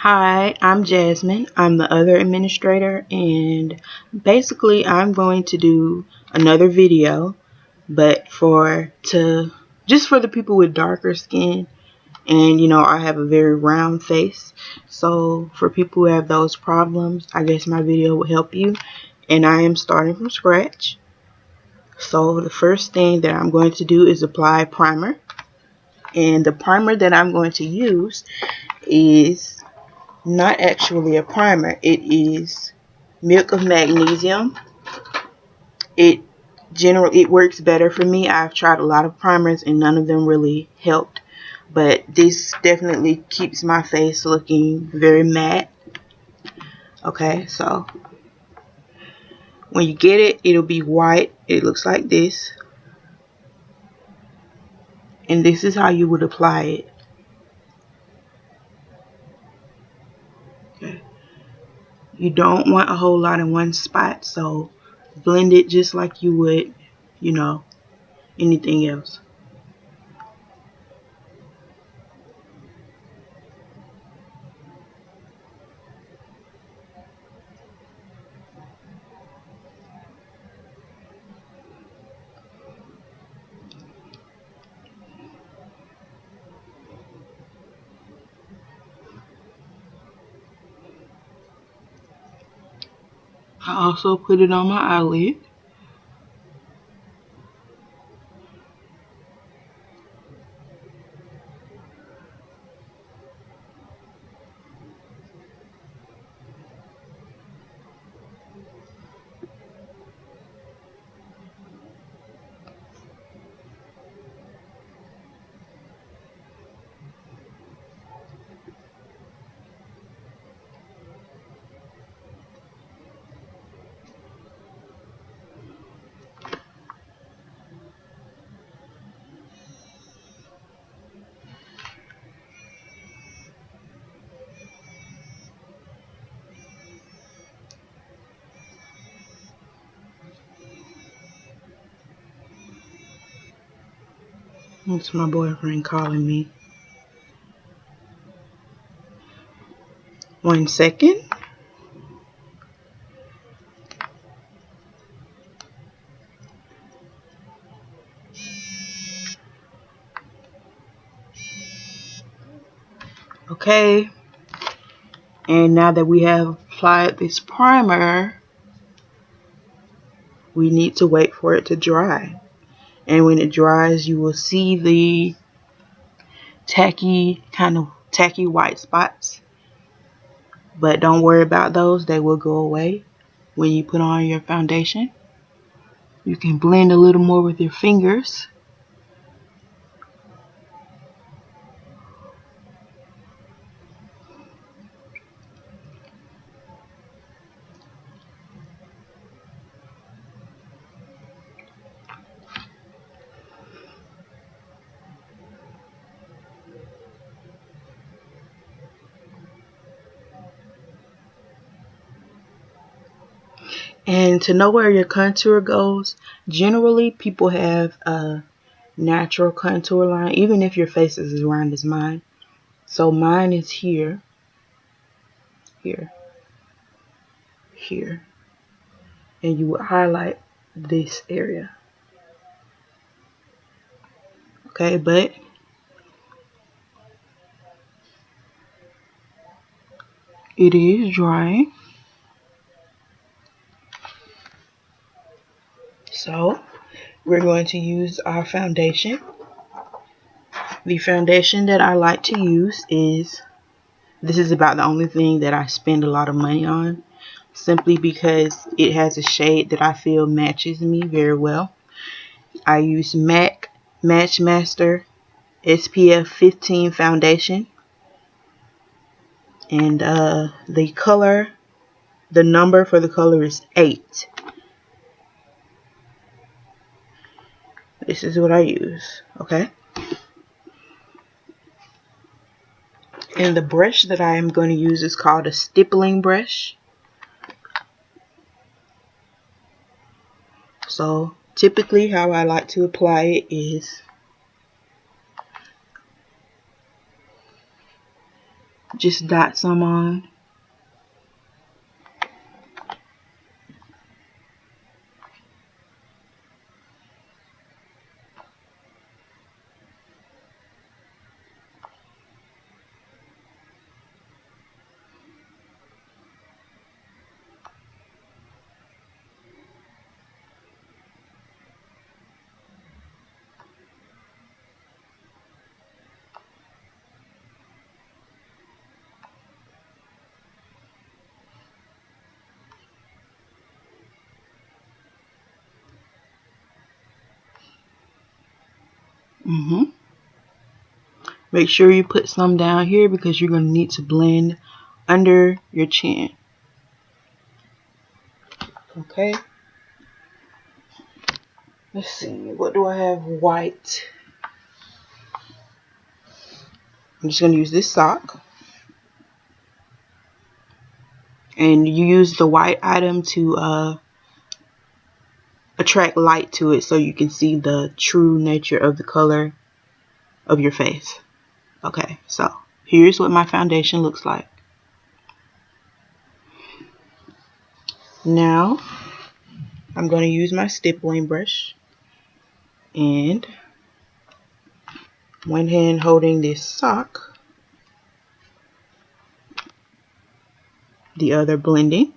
Hi, I'm Jasmine. I'm the other administrator, and basically I'm going to do another video, but just for the people with darker skin, and I have a very round face. So for people who have those problems, I guess my video will help you. And I am starting from scratch. So the first thing that I'm going to do is apply primer. And the primer that I'm going to use is not actually a primer. It is milk of magnesium. It works better for me. I've tried a lot of primers and none of them really helped, but this definitely keeps my face looking very matte. Okay, so when you get it, it'll be white. It looks like this, and this is how you would apply it. Okay, you don't want a whole lot in one spot, so blend it just like you would anything else. I also put it on my eyelid. It's my boyfriend calling me. 1 second. Okay. And now that we have applied this primer, we need to wait for it to dry. And when it dries, you will see the kind of tacky white spots. But don't worry about those. They will go away when you put on your foundation. You can blend a little more with your fingers. And to know where your contour goes, generally people have a natural contour line, even if your face is as round as mine. So mine is here, here, here. And you would highlight this area. Okay, but it is drying. So we're going to use our foundation. The foundation that I like to use this is about the only thing that I spend a lot of money on, simply because it has a shade that I feel matches me very well. I use MAC Match Master SPF 15 foundation, and the number for the color is 8. This is what I use, okay? And the brush that I am going to use is called a stippling brush. So typically how I like to apply it is just dot some on. Make sure you put some down here because you're going to need to blend under your chin. Okay. Let's see. What do I have? White. I'm just going to use this sock. And you use the white item to attract light to it so you can see the true nature of the color of your face. Okay, so here's what my foundation looks like. Now I'm going to use my stippling brush and one hand holding this sock, the other blending.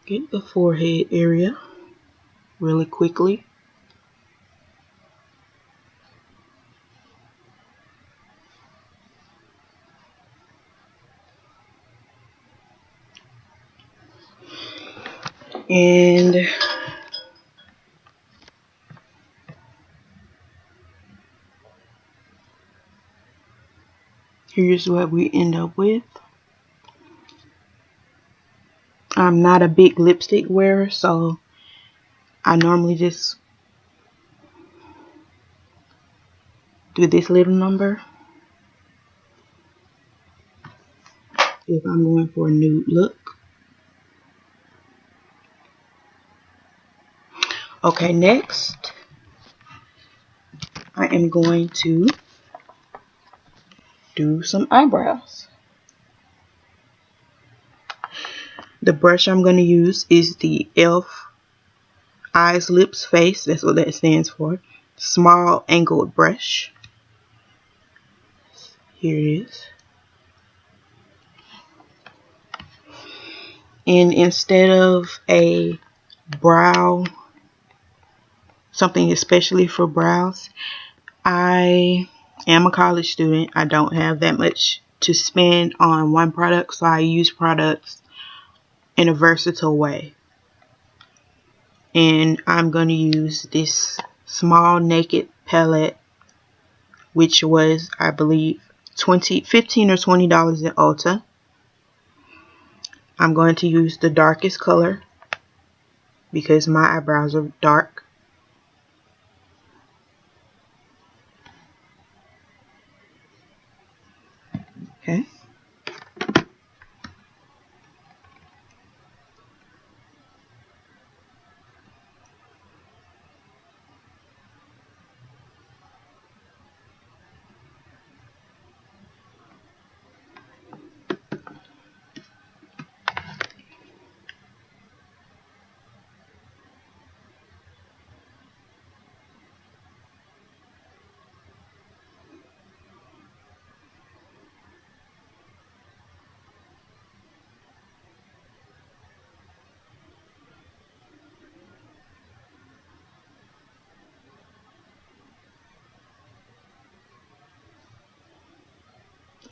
Get the forehead area really quickly. And here's what we end up with. I'm not a big lipstick wearer, so I normally just do this little number if I'm going for a nude look. Okay, next I am going to do some eyebrows. The brush I'm going to use is the e.l.f. Eyes, Lips, Face. That's what that stands for. Small angled brush. Here it is. And instead of a brow, something especially for brows, I am a college student. I don't have that much to spend on one product, so I use products in a versatile way. And I'm going to use this small naked palette, which was, I believe, $15 or $20 at Ulta. I'm going to use the darkest color because my eyebrows are dark. Okay.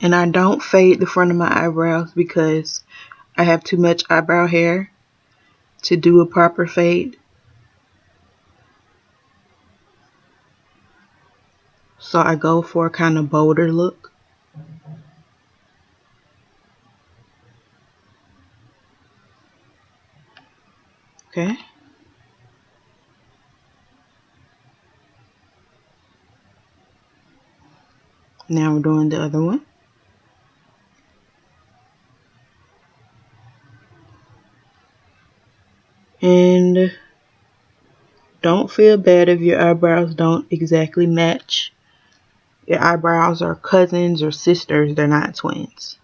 And I don't fade the front of my eyebrows because I have too much eyebrow hair to do a proper fade. So I go for a kind of bolder look. Okay. Now we're doing the other one. And don't feel bad if your eyebrows don't exactly match. Your eyebrows are cousins or sisters, they're not twins.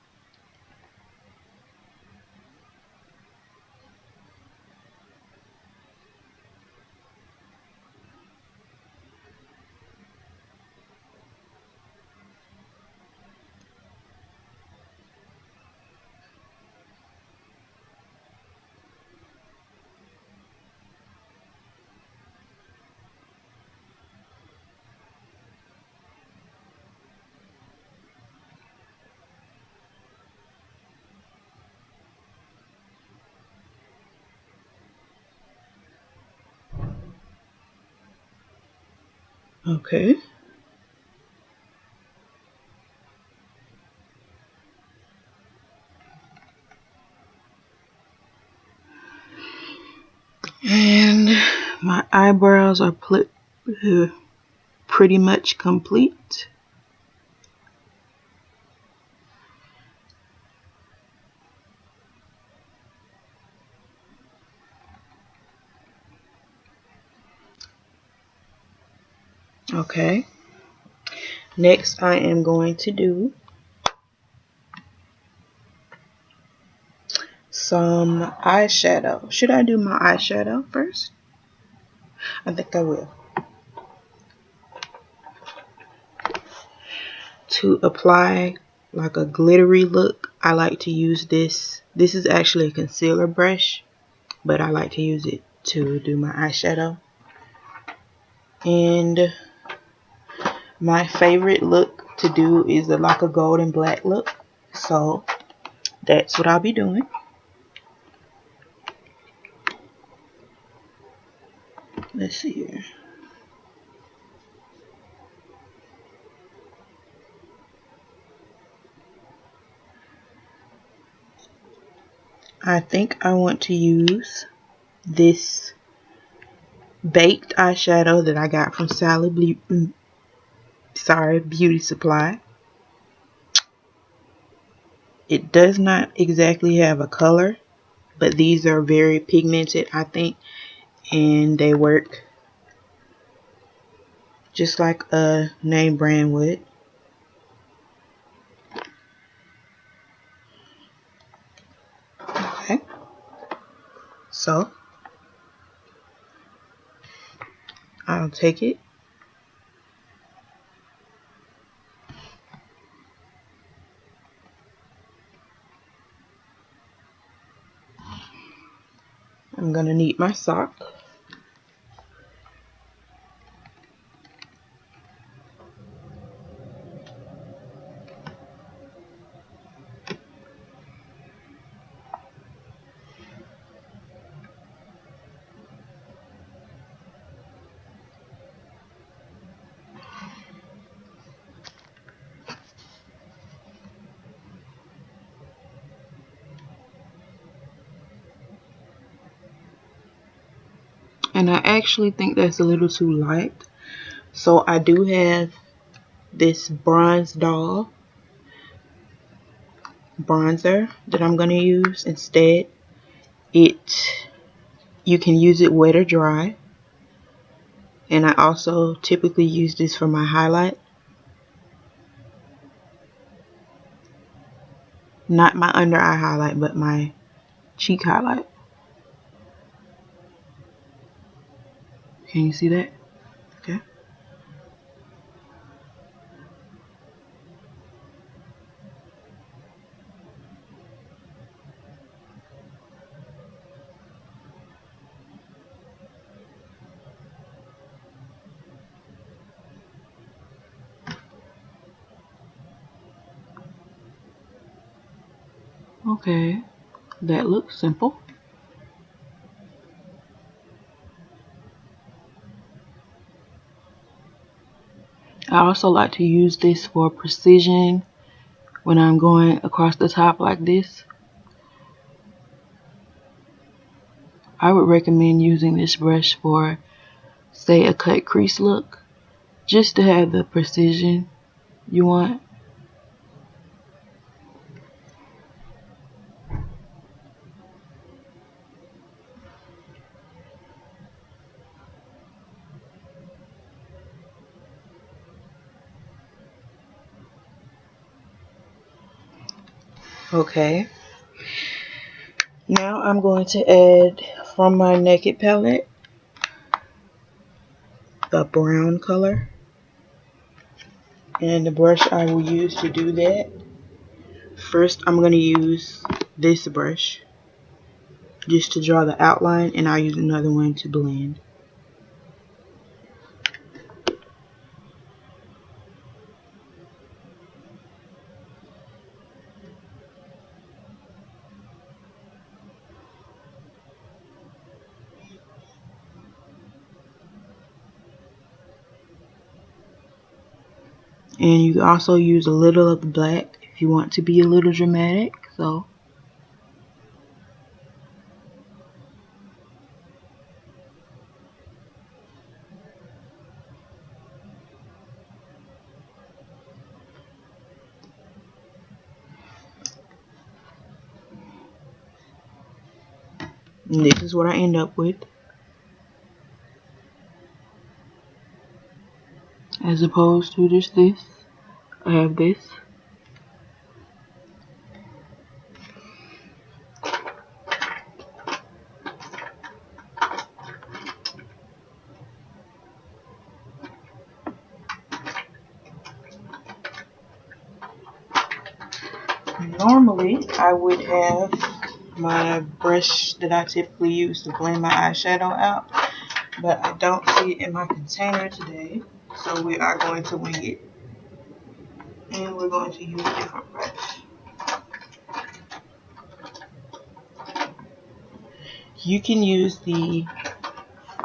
Okay. And my eyebrows are pretty much complete. Okay. Next, I am going to do some eyeshadow. Should I do my eyeshadow first? I think I will. To apply like a glittery look, I like to use this. This is actually a concealer brush, but I like to use it to do my eyeshadow. And my favorite look to do is like a gold and black look. So that's what I'll be doing. Let's see here. I think I want to use this baked eyeshadow that I got from Beauty Supply. It does not exactly have a color, but these are very pigmented, I think, and they work just like a name brand would. Okay, so I'll take it. I'm gonna need my sock. And I actually think that's a little too light. So I do have this Bronze Doll bronzer that I'm going to use instead. You can use it wet or dry. And I also typically use this for my highlight. Not my under eye highlight, but my cheek highlight. Can you see that? Okay. Okay, that looks simple. I also like to use this for precision when I'm going across the top like this. I would recommend using this brush for, say, a cut crease look, just to have the precision you want. Okay, now I'm going to add from my Naked palette the brown color, and the brush I will use to do that, first I'm going to use this brush just to draw the outline, and I'll use another one to blend. And you can also use a little of the black if you want to be a little dramatic. So and this is what I end up with, as opposed to just this. I have this. Normally, I would have my brush that I typically use to blend my eyeshadow out, but I don't see it in my container today, so we are going to wing it. And we're going to use a different brush. You can use the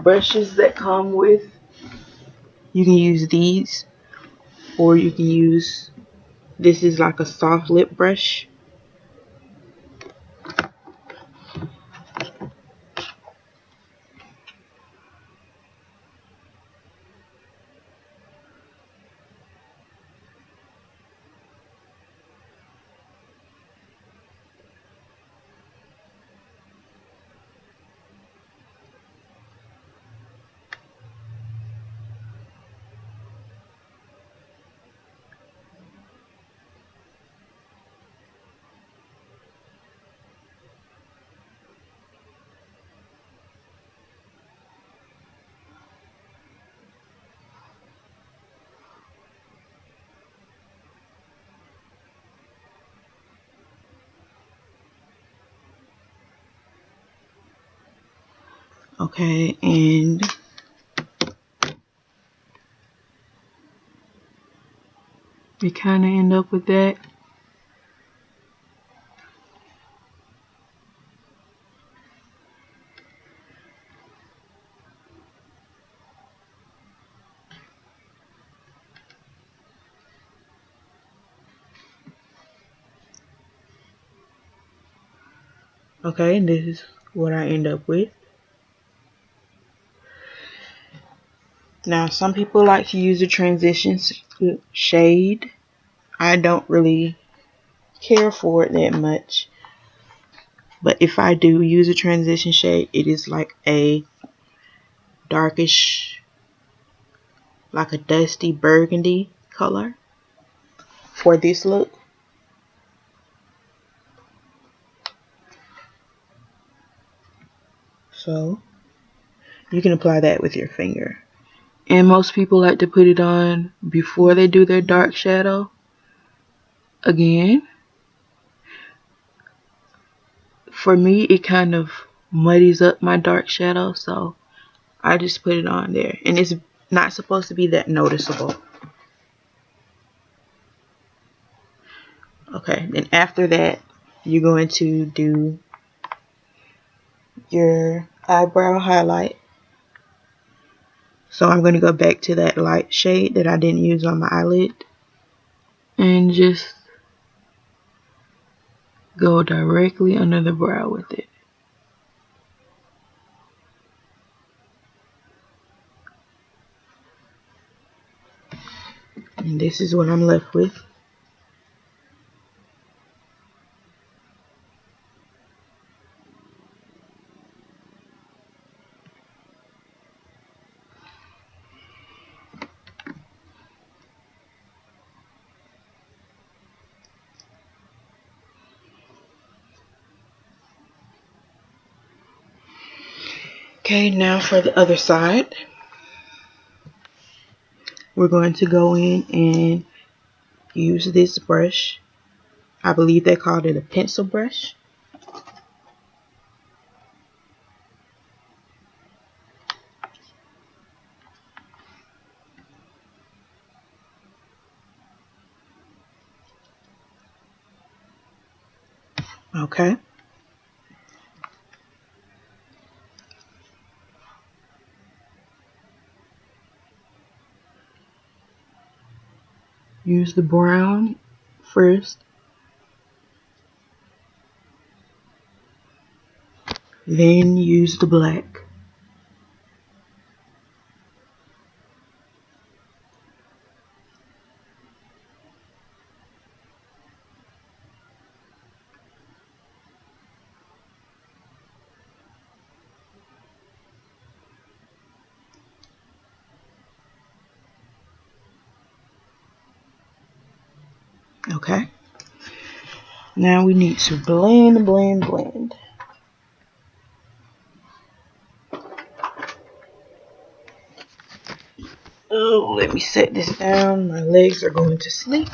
brushes that come with, you can use these, or you can use, this is like a soft lip brush. Okay, and we kind of end up with that. Okay, and this is what I end up with. Now, some people like to use a transition shade. I don't really care for it that much. But if I do use a transition shade, it is like a darkish, like a dusty burgundy color for this look. So you can apply that with your finger. And most people like to put it on before they do their dark shadow. Again, for me, it kind of muddies up my dark shadow, so I just put it on there. And it's not supposed to be that noticeable. Okay, then after that, you're going to do your eyebrow highlight. So I'm going to go back to that light shade that I didn't use on my eyelid and just go directly under the brow with it. And this is what I'm left with. Okay, now for the other side, we're going to go in and use this brush. I believe they called it a pencil brush. Okay. Use the brown first. Then use the black. Okay. Now we need to blend, blend, blend. Oh, let me set this down. My legs are going to sleep.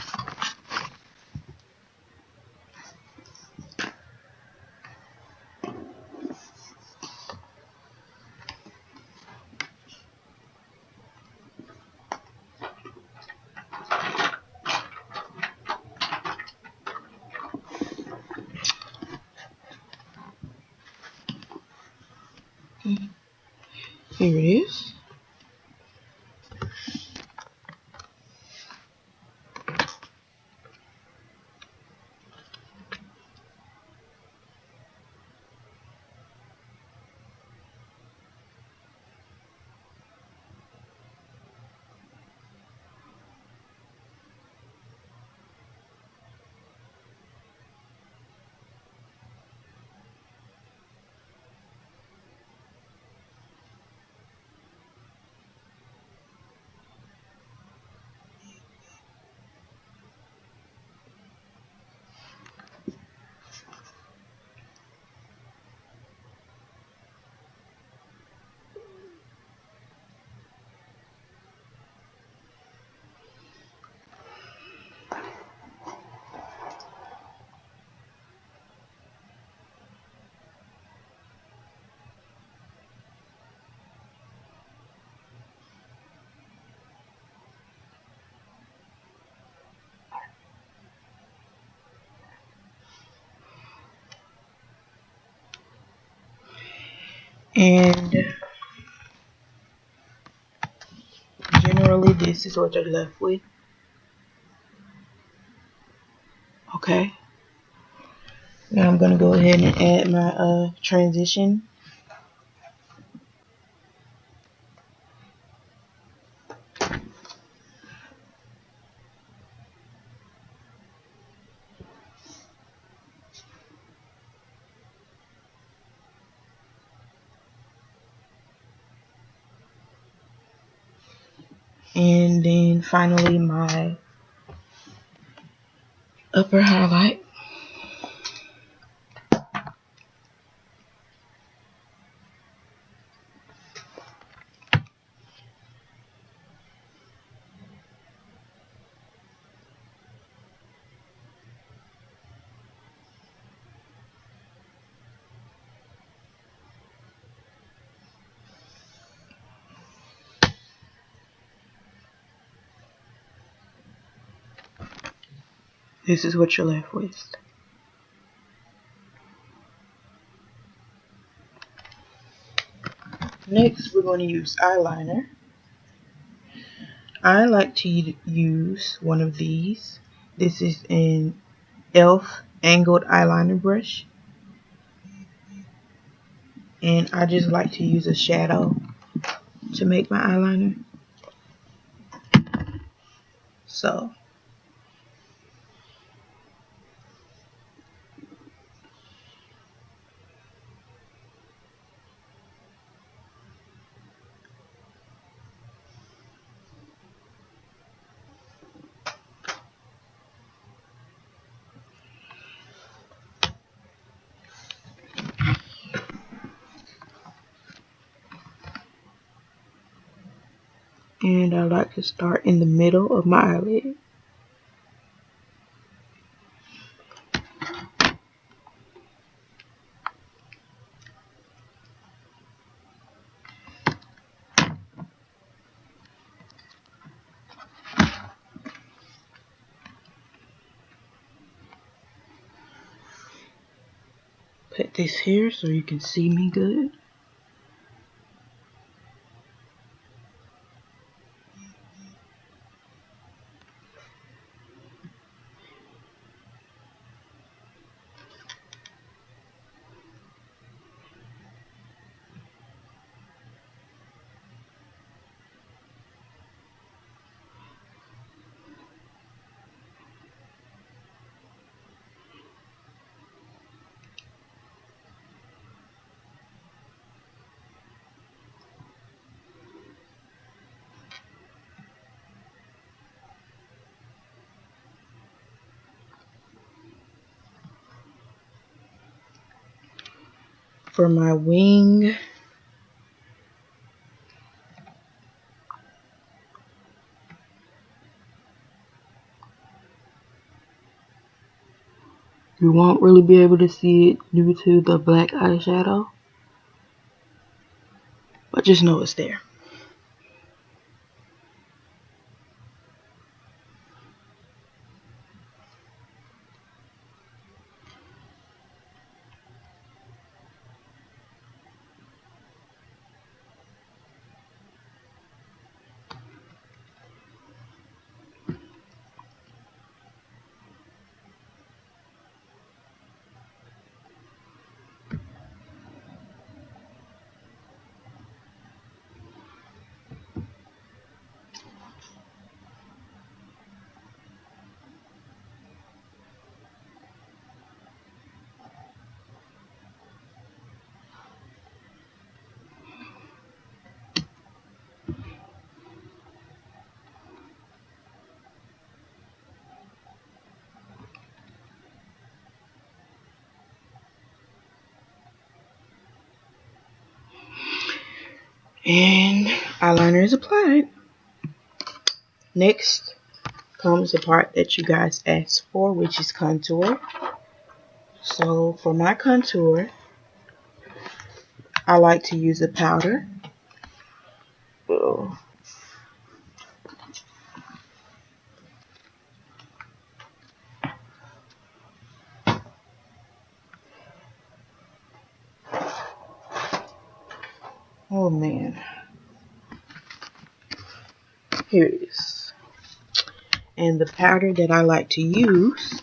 Here it is. And generally this is what you're left with. Okay. Now I'm going to go ahead and add my transition. And then finally my upper highlight. This is what you're left with. Next, we're going to use eyeliner. I like to use one of these. This is an e.l.f. angled eyeliner brush. And I just like to use a shadow to make my eyeliner. So and I like to start in the middle of my eyelid. Put this here so you can see me good. For my wing, you won't really be able to see it due to the black eyeshadow, but just know it's there. And eyeliner is applied. Next comes the part that you guys asked for, which is contour. So for my contour, I like to use a powder. Oh man, here it is. And the powder that I like to use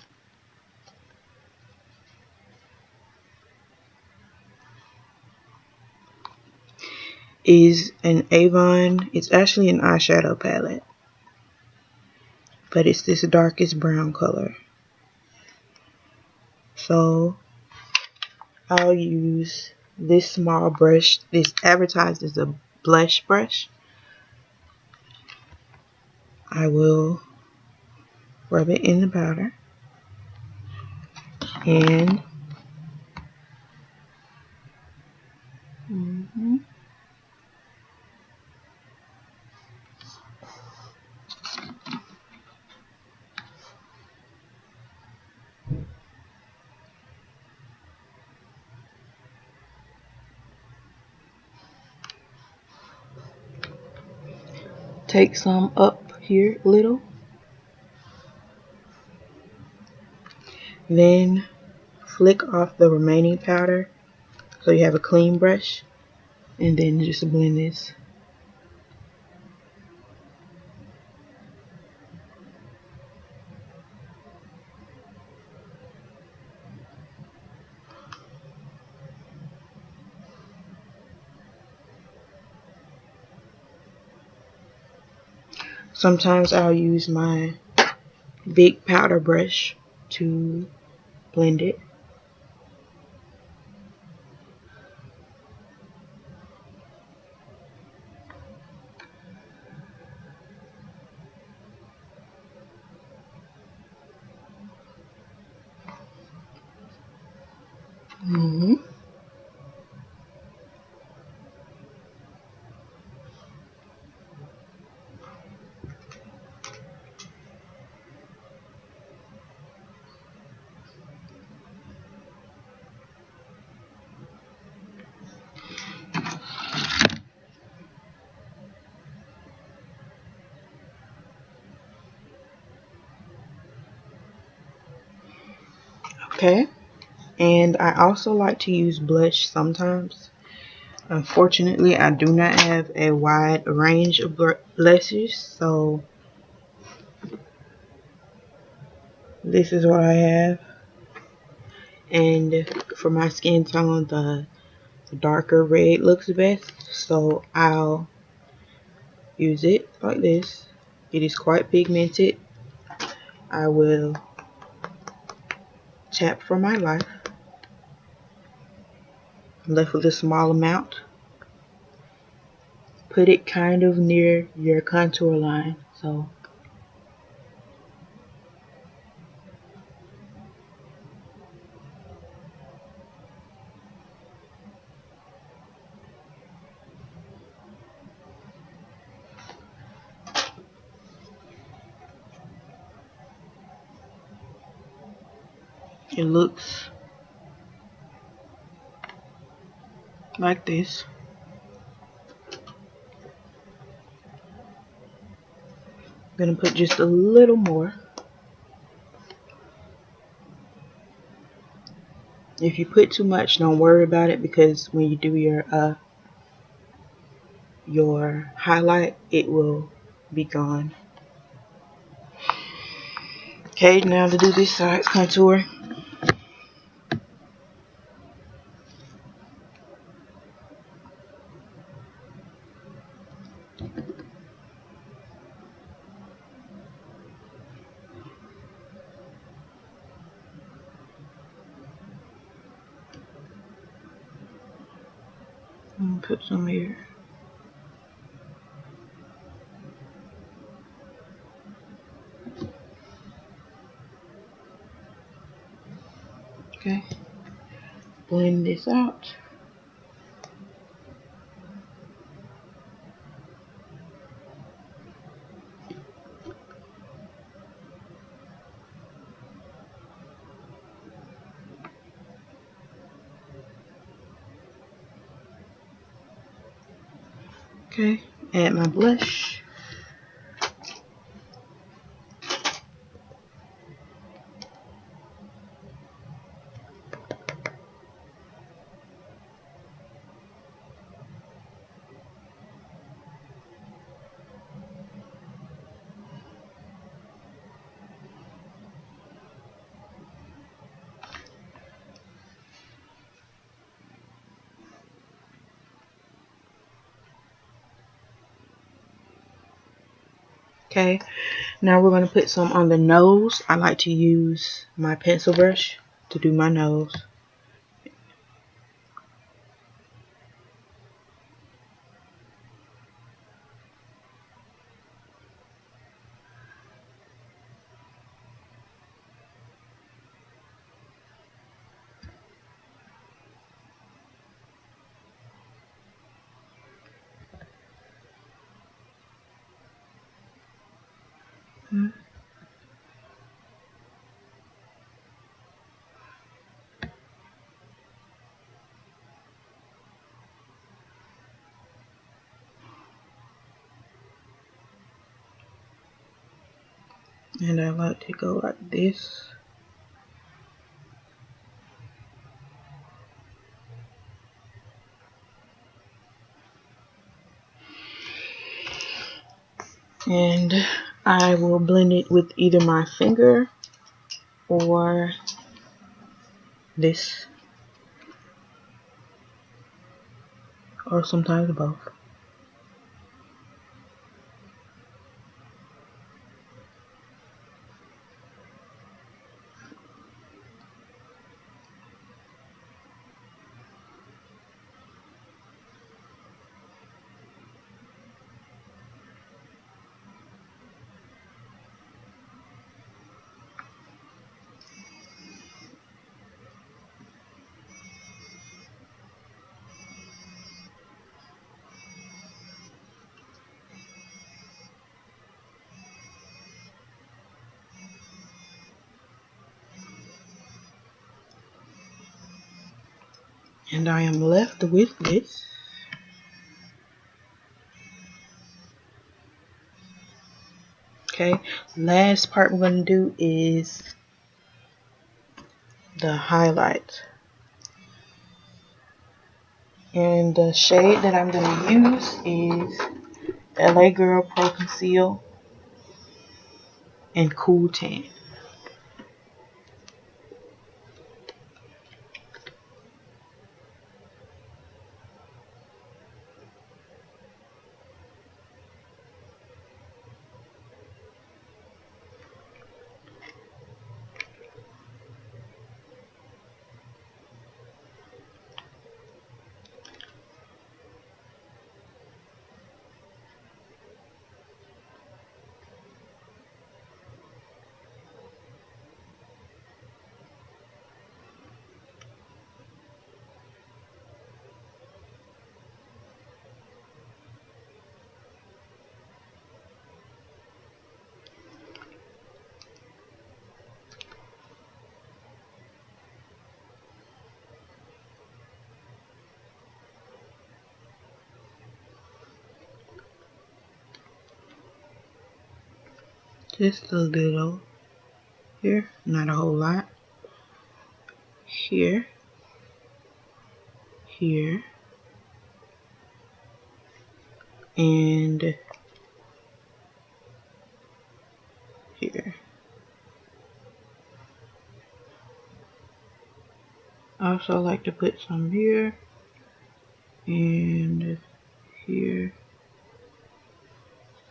is an Avon. It's actually an eyeshadow palette, but it's this darkest brown color. So I'll use this small brush. This advertised as a blush brush. I will rub it in the powder and take some up here a little. Then flick off the remaining powder so you have a clean brush. and then just blend this. Sometimes I'll use my big powder brush to blend it. Okay, and I also like to use blush sometimes. Unfortunately, I do not have a wide range of blushes, so this is what I have. And for my skin tone, the darker red looks best, so I'll use it like this. It is quite pigmented. I will tap for my life. I'm left with a small amount. Put it kind of near your contour line, so it looks like this. I'm gonna put just a little more. If you put too much, don't worry about it, because when you do your highlight, it will be gone. Okay, now to do this side contour. I'm gonna put some here. Okay, blend this out. Okay, add my blush. Okay, now we're going to put some on the nose. I like to use my pencil brush to do my nose. And I like to go like this. And I will blend it with either my finger or this, or sometimes both. And I am left with this. Okay, last part we're going to do is the highlights. And the shade that I'm going to use is LA Girl Pro Conceal and Cool Tan. Just a little here, not a whole lot. Here, here, and here. I also like to put some here and here.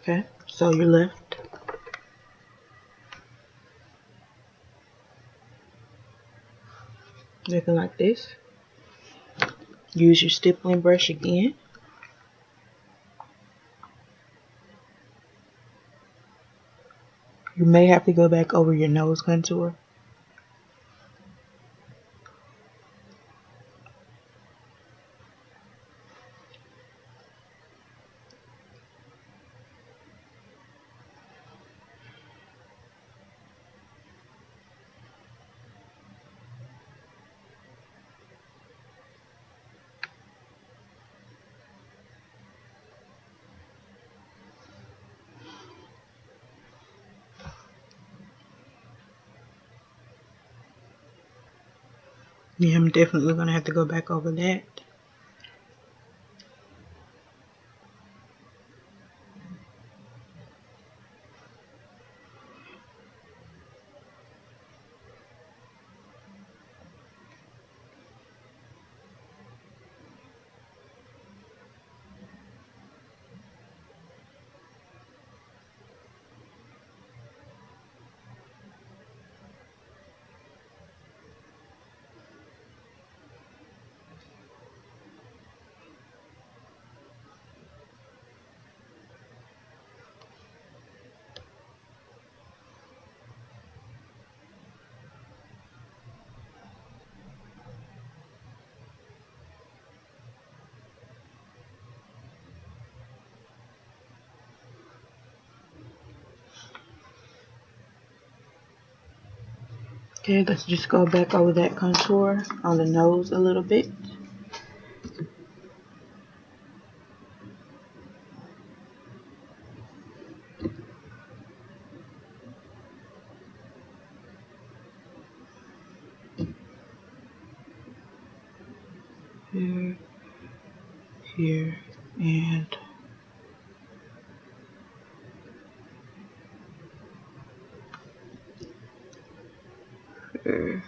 Okay, so you're left looking like this. Use your stippling brush again. You may have to go back over your nose contour. Yeah, I'm definitely going to have to go back over that. Okay, let's just go back over that contour on the nose a little bit. Here, here, and here.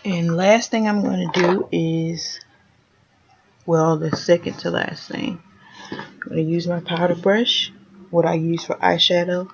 And last thing I'm going to do is, well, the second to last thing, I'm going to use my powder brush, what I use for eyeshadow.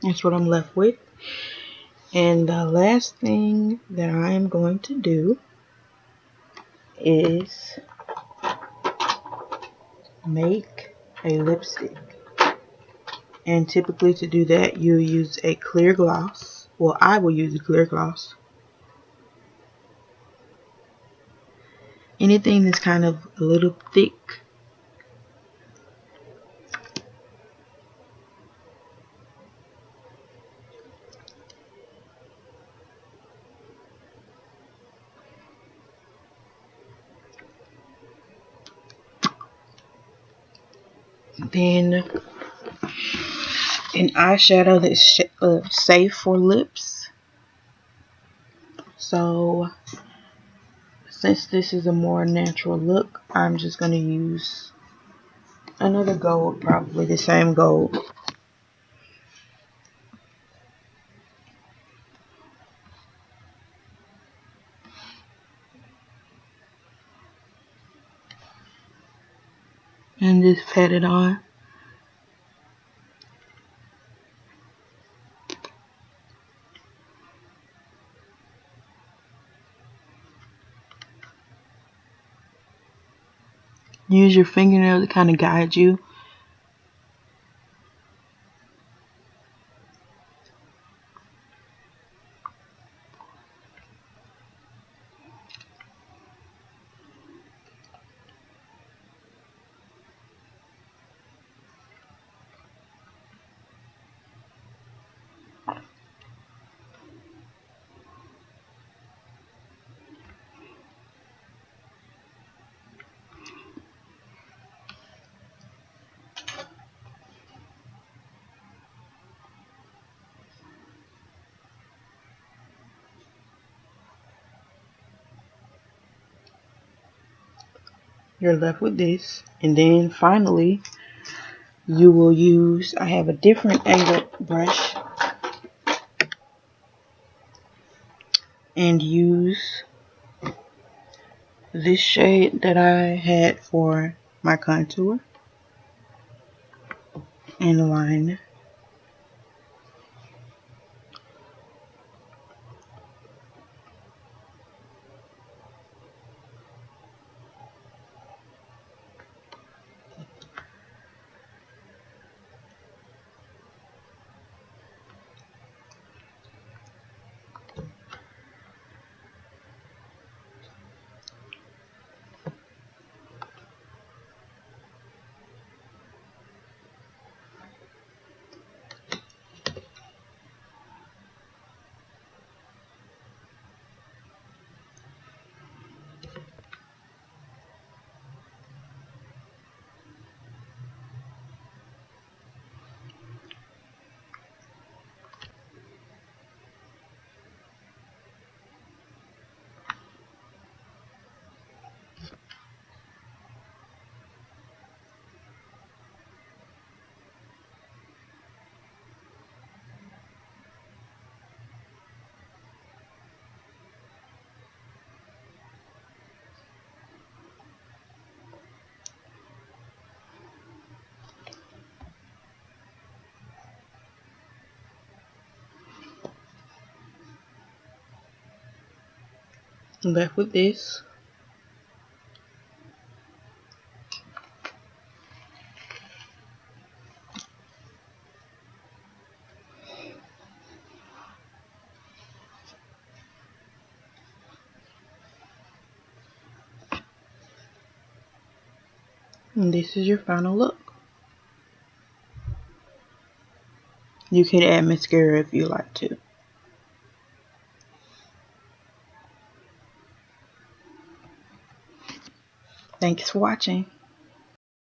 That's what I'm left with. And the last thing that I am going to do is make a lipstick. And typically to do that, you use a clear gloss. Well, I will use a clear gloss. Anything that's kind of a little thick. Then an eyeshadow that's safe for lips. So since this is a more natural look, I'm just going to use another gold, probably the same gold. And just pat it on. Use your fingernail to kind of guide you. You're left with this. And then finally, you will use, I have a different angled brush, and use this shade that I had for my contour and line. I'm back with this. And this is your final look. You can add mascara if you like to. Thanks for watching.